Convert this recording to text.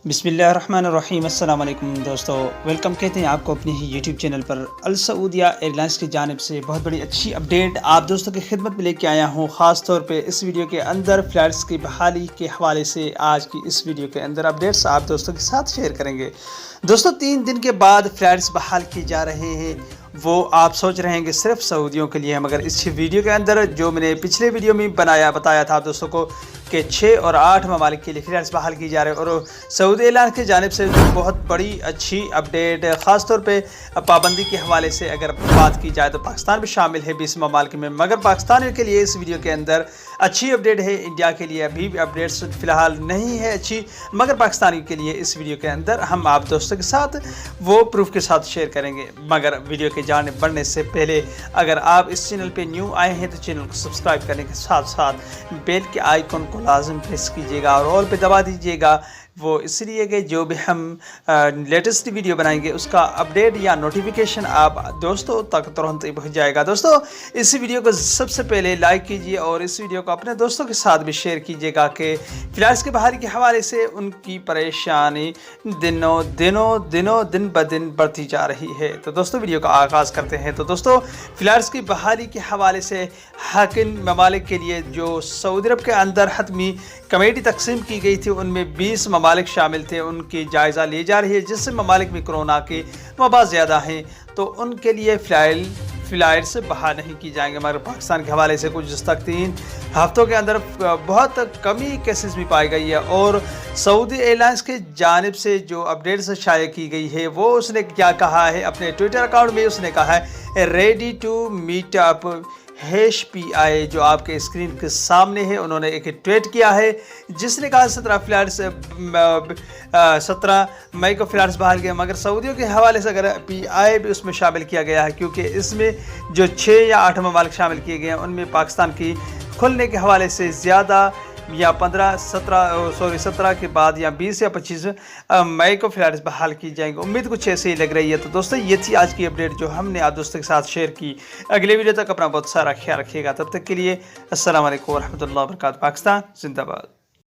बिस्मिल्लाहिर्रहमानिर्रहीम। अस्सलाम वालेकुम दोस्तों, वेलकम कहते हैं आपको अपने ही यूट्यूब चैनल पर। अल सऊदिया एयरलाइंस की जानिब से बहुत बड़ी अच्छी अपडेट आप दोस्तों की खिदमत में लेके आया हूँ। ख़ास तौर पे इस वीडियो के अंदर फ़्लाइट्स की बहाली के हवाले से आज की इस वीडियो के अंदर अपडेट्स आप दोस्तों के साथ शेयर करेंगे। दोस्तों 3 दिन के बाद फ़्लाइट्स बहाल किए जा रहे हैं। वो आप सोच रहे हैं कि सिर्फ सऊदियों के लिए है, मगर इस वीडियो के अंदर जो मैंने पिछले वीडियो में बताया था आप दोस्तों को कि 6 और 8 ममालिक के लिए फ़्लाइट्स बहाल की जा रहे हैं। और सऊदी एयरलाइंस की जानिब से बहुत बड़ी अच्छी अपडेट है। ख़ास तौर पे पाबंदी के हवाले से अगर बात की जाए तो पाकिस्तान भी शामिल है 20 ममालिक में, मगर पाकिस्तान के लिए इस वीडियो के अंदर अच्छी अपडेट है। इंडिया के लिए अभी भी अपडेट्स फ़िलहाल नहीं है अच्छी, मगर पाकिस्तान के लिए इस वीडियो के अंदर हम आप दोस्तों के साथ वो प्रूफ के साथ शेयर करेंगे। मगर वीडियो के जानिब बढ़ने से पहले अगर आप इस चैनल पे न्यू आए हैं तो चैनल को सब्सक्राइब करने के साथ साथ बेल के आइकन को लाजम प्रेस कीजिएगा और ऑल पे दबा दीजिएगा। वो इसलिए कि जो भी हम लेटेस्ट वीडियो बनाएंगे उसका अपडेट या नोटिफिकेशन आप दोस्तों तक तुरंत ही पहुंच जाएगा। दोस्तों इस वीडियो को सबसे पहले लाइक कीजिए और इस वीडियो को अपने दोस्तों के साथ भी शेयर कीजिएगा कि फ़्लाइट्स के बहाली के हवाले से उनकी परेशानी दिन ब दिन बढ़ती जा रही है। तो दोस्तों वीडियो का आगाज़ करते हैं। तो दोस्तों फ़्लाइट्स की बहाली के हवाले से किन ममालिक के लिए जो सऊदी अरब के अंदर हतमी कमेटी तकसीम की गई थी उनमें 20 ममालिक शामिल थे, उनकी जायज़ा ली जा रही है। जिससे ममालिक में कोरोना के वबा ज़्यादा हैं तो उनके लिए फ़्लाइट्स बहाल नहीं की जाएंगे। मगर पाकिस्तान के हवाले से कुछ तक 3 हफ्तों के अंदर बहुत कमी केसेस भी पाई गई है। और सऊदी एयरलाइंस के जानिब से जो अपडेट्स शाये की गई है वो उसने क्या कहा है अपने ट्विटर अकाउंट में, उसने कहा है ready to meet up HPI जो आपके स्क्रीन के सामने है। उन्होंने एक ट्वीट किया है जिसने कहा 17 मई को फ़्लाइट्स बहाल किया, मगर सऊदियों के हवाले से अगर PI भी उसमें शामिल किया गया है क्योंकि इसमें जो 6 या 8 ममालिक शामिल किए गए हैं उनमें पाकिस्तान की खुलने के हवाले से ज़्यादा या 17 के बाद या 20 या 25 मई को फ़्लाइट्स बहाल की जाएंगी। उम्मीद कुछ ऐसे ही लग रही है। तो दोस्तों ये थी आज की अपडेट जो हमने आप दोस्तों के साथ शेयर की। अगले वीडियो तक अपना बहुत सारा ख्याल रखिएगा। तब तक के लिए अस्सलाम वालेकुम व रहमतुल्लाहि व बरकातहू। पाकिस्तान जिंदाबाद।